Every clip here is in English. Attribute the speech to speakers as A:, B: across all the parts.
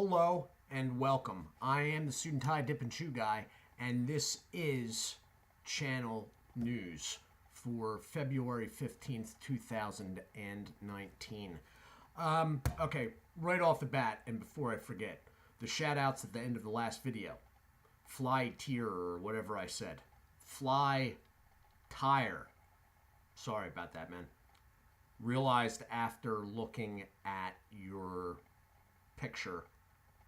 A: Hello and welcome. I am the Suit&Tie Dip&ChewGuy, and this is channel news for February 15th, 2019. Okay, right off the bat, and before I forget, the shout outs at the end of the last video. Fly tier or whatever I said. Fly tire. Sorry about that, man. Realized after looking at your picture,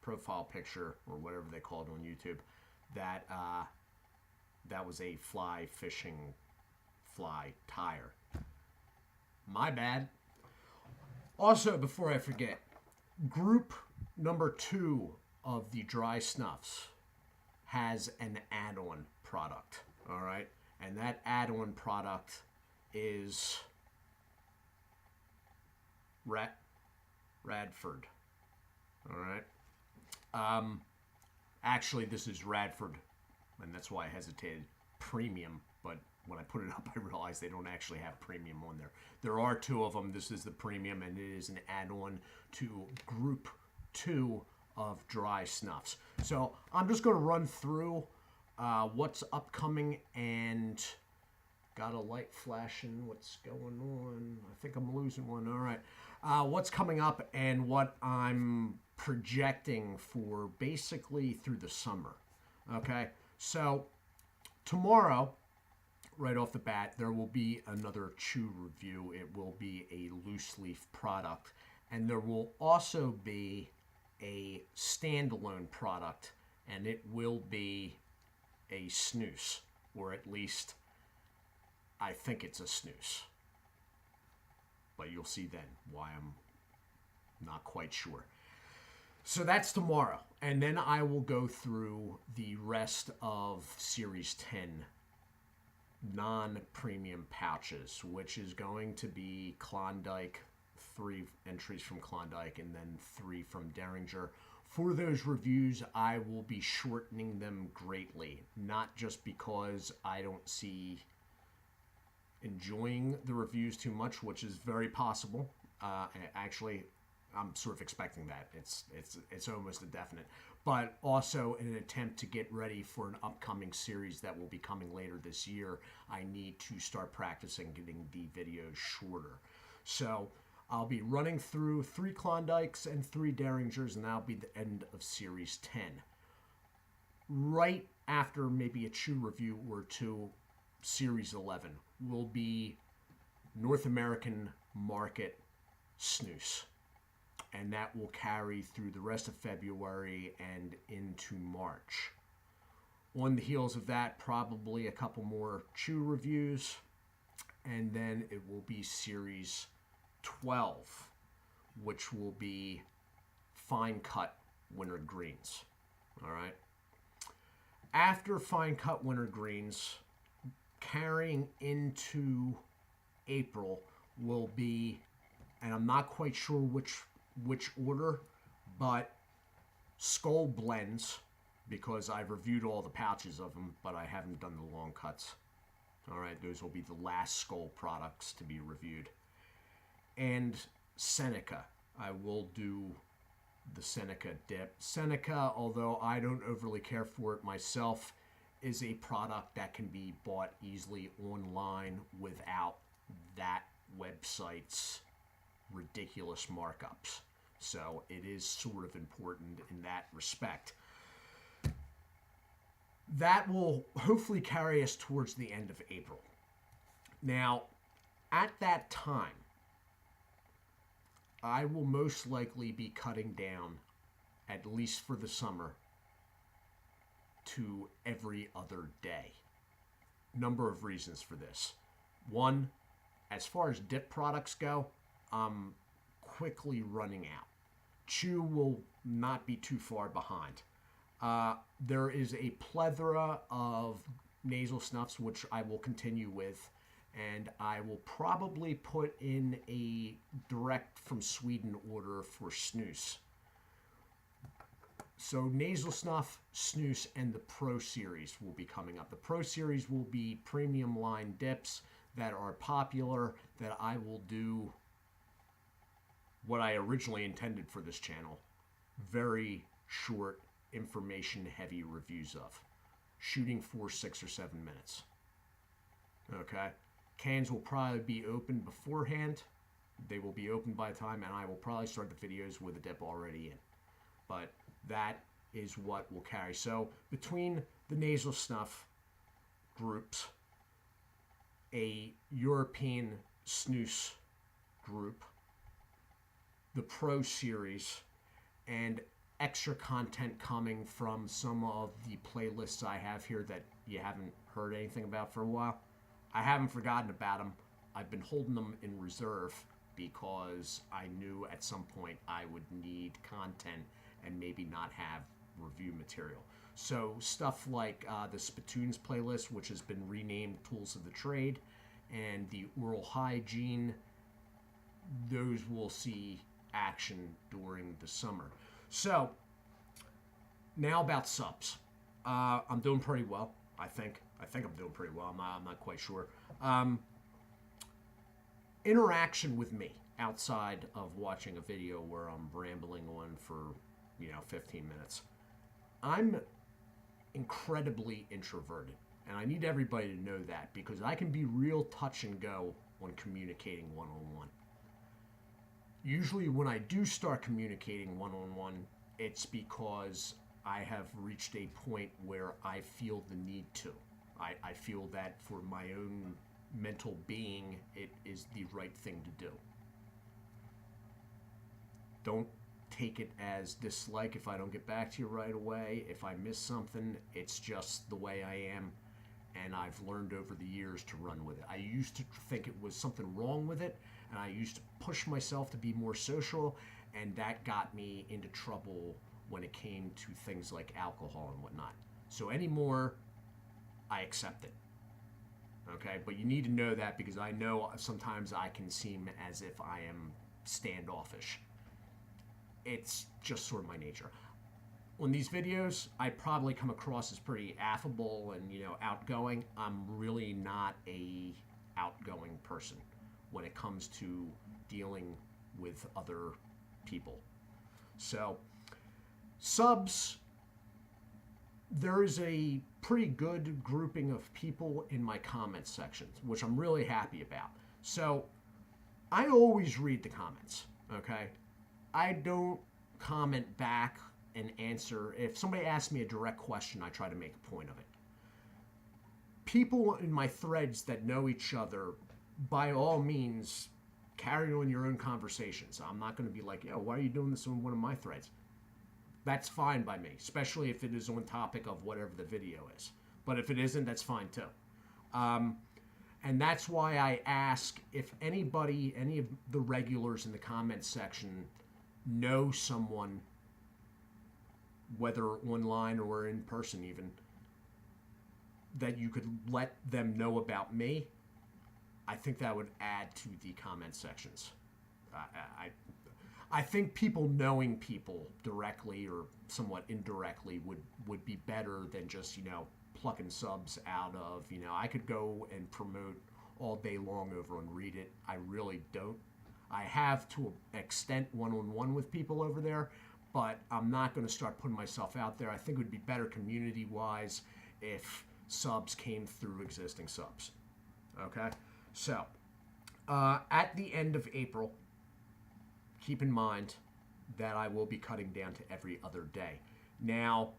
A: profile picture, or whatever they call it on YouTube, that that was a fly fishing fly tire. My bad. Also, before I forget, group number 2 of the dry snuffs has an add-on product. All right, and that add-on product is Radford. All right. Actually, this is Radford, and that's why I hesitated. Premium, but when I put it up, I realized they don't actually have premium on there. There are 2 of them. This is the premium, and it is an add-on to Group 2 of dry snuffs. So I'm just going to run through what's upcoming, and got a light flashing. What's going on? I think I'm losing one. All right. What's coming up and what I'm projecting for basically through the summer. Okay, so tomorrow, right off the bat, there will be another chew review. It will be a loose leaf product, and there will also be a standalone product, and it will be a snooze, or at least I think it's a snooze. But you'll see then why I'm not quite sure. So that's tomorrow. And then I will go through the rest of Series 10 non-premium pouches, which is going to be Klondike, 3 entries from Klondike, and then 3 from Derringer. For those reviews, I will be shortening them greatly, not just because I don't see enjoying the reviews too much, which is very possible. Actually, I'm sort of expecting that. It's almost a definite. But also in an attempt to get ready for an upcoming series that will be coming later this year, I need to start practicing getting the videos shorter. So I'll be running through 3 Klondikes and 3 Derringers, and that'll be the end of Series 10. Right after maybe a chew review or 2, Series 11 will be North American market snooze, and that will carry through the rest of February and into March. On the heels of that, probably a couple more chew reviews, and then it will be Series 12, which will be fine cut winter greens. All right. After fine cut winter greens, carrying into April will be, and I'm not quite sure which order, but Skull blends, because I've reviewed all the pouches of them, but I haven't done the long cuts. All right, those will be the last Skull products to be reviewed. And Seneca, I will do the Seneca dip. Seneca, although I don't overly care for it myself, is a product that can be bought easily online without that website's ridiculous markups. So it is sort of important in that respect. That will hopefully carry us towards the end of April. Now, at that time, I will most likely be cutting down, at least for the summer, to every other day. Number of reasons for this. One, as far as dip products go, I'm quickly running out. Chew will not be too far behind. There is a plethora of nasal snuffs, which I will continue with, and I will probably put in a direct from Sweden order for snus. So nasal snuff, snus, and the Pro Series will be coming up. The Pro Series will be premium line dips that are popular, that I will do what I originally intended for this channel, very short, information-heavy reviews of, shooting for 6 or 7 minutes. Okay? Cans will probably be open beforehand. They will be open by the time, and I will probably start the videos with a dip already in. But that is what will carry. So between the nasal snuff groups, a European snus group, the Pro Series, and extra content coming from some of the playlists I have here that you haven't heard anything about for a while. I haven't forgotten about them. I've been holding them in reserve because I knew at some point I would need content and maybe not have review material. So stuff like the Spittoons playlist, which has been renamed Tools of the Trade, and the Oral Hygiene, those will see action during the summer. So now about subs. I'm doing pretty well, I think. I'm doing pretty well. I'm not quite sure. Interaction with me outside of watching a video where I'm rambling on for 15 minutes. I'm incredibly introverted, and I need everybody to know that, because I can be real touch and go when communicating one-on-one. Usually when I do start communicating one-on-one, it's because I have reached a point where I feel the need to. I feel that for my own mental being, it is the right thing to do. Don't take it as dislike if I don't get back to you right away. If I miss something, it's just the way I am, and I've learned over the years to run with it. I used to think it was something wrong with it, and I used to push myself to be more social, and that got me into trouble when it came to things like alcohol and whatnot. So anymore, I accept it. Okay, but you need to know that, because I know sometimes I can seem as if I am standoffish. It's just sort of my nature. On these videos, I probably come across as pretty affable and, outgoing. I'm really not a outgoing person when it comes to dealing with other people. So, subs, there is a pretty good grouping of people in my comments section, which I'm really happy about. So, I always read the comments, okay? I don't comment back and answer. If somebody asks me a direct question, I try to make a point of it. People in my threads that know each other, by all means, carry on your own conversations. I'm not going to be like, why are you doing this on one of my threads? That's fine by me, especially if it is on topic of whatever the video is. But if it isn't, that's fine too. And that's why I ask if anybody, any of the regulars in the comments section, know someone, whether online or in person even, that you could let them know about me. I think that would add to the comment sections. I think people knowing people directly or somewhat indirectly would be better than just, plucking subs out of, I could go and promote all day long over on Read It. I really don't. I have to an extent one-on-one with people over there, but I'm not going to start putting myself out there. I think it would be better community-wise if subs came through existing subs. Okay? So, at the end of April, keep in mind that I will be cutting down to every other day. Now,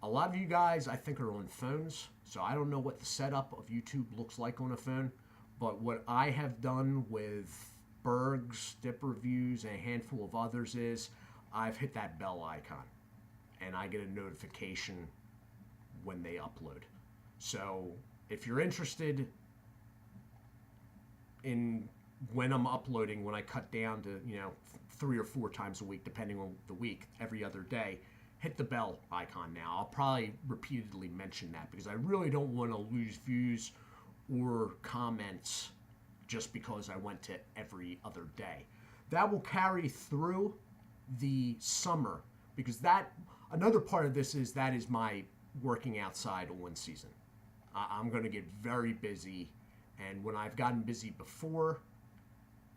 A: a lot of you guys, I think, are on phones, so I don't know what the setup of YouTube looks like on a phone, but what I have done with Berg's, Dip Reviews, and a handful of others is I've hit that bell icon, and I get a notification when they upload. So if you're interested in when I'm uploading, when I cut down to 3 or 4 times a week, depending on the week, every other day, hit the bell icon now. I'll probably repeatedly mention that because I really don't want to lose views or comments just because I went to every other day. That will carry through the summer, because another part of this is that is my working outside on season. I'm going to get very busy, and when I've gotten busy before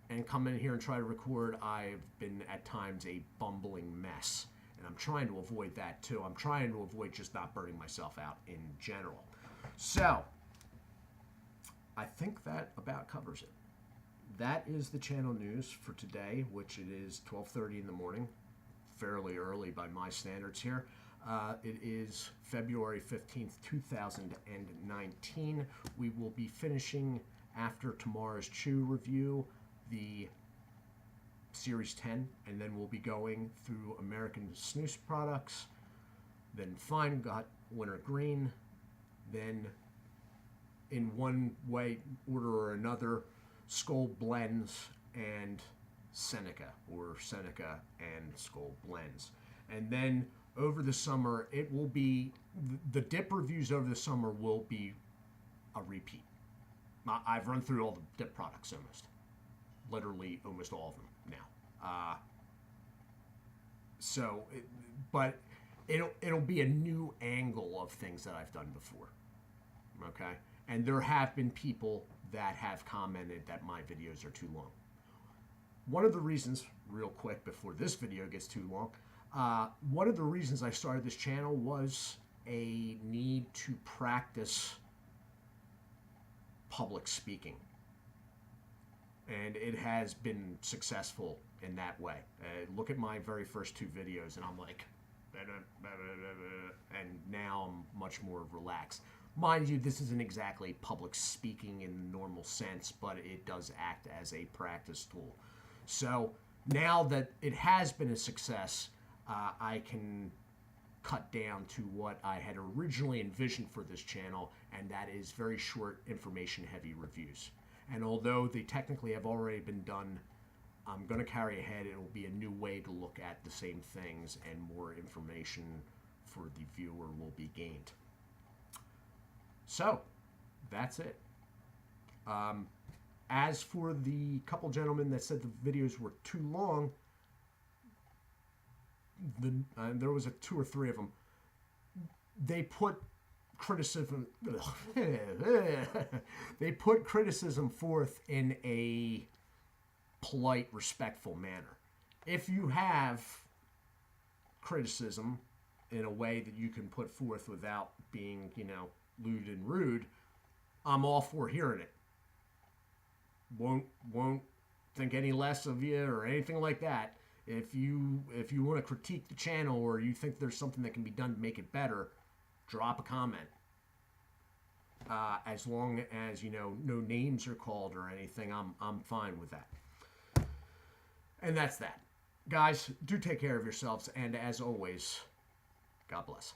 A: and come in here and try to record, I've been at times a bumbling mess. And I'm trying to avoid that too. I'm trying to avoid just not burning myself out in general. So, I think that about covers it. That is the channel news for today, which it is 12:30 in the morning. Fairly early by my standards here. It is February 15th, 2019. We will be finishing, after tomorrow's Chew review, the Series 10, and then we'll be going through American Snooze products, then Fine Gut Winter Green, then in one way, order or another, Skull Blends and Seneca, or Seneca and Skull Blends. And then over the summer, it will be, the dip reviews over the summer will be a repeat. I've run through all the dip products almost. Literally almost all of them now. But it'll be a new angle of things that I've done before. Okay? And there have been people that have commented that my videos are too long. One of the reasons, real quick before this video gets too long, one of the reasons I started this channel was a need to practice public speaking. And it has been successful in that way. Look at my very first 2 videos and I'm like, and now I'm much more relaxed. Mind you, this isn't exactly public speaking in the normal sense, but it does act as a practice tool. So now that it has been a success, I can cut down to what I had originally envisioned for this channel, and that is very short, information-heavy reviews. And although they technically have already been done, I'm going to carry ahead. It will be a new way to look at the same things, and more information for the viewer will be gained. So, that's it. As for the couple gentlemen that said the videos were too long, there was 2 or 3 of them. They put criticism. They put criticism forth in a polite, respectful manner. If you have criticism in a way that you can put forth without being, lewd and rude, I'm all for hearing it. Won't think any less of you or anything like that. If you want to critique the channel, or you think there's something that can be done to make it better, drop a comment. As long as no names are called or anything, I'm fine with that. And that's that. Guys, do take care of yourselves, and as always, God bless.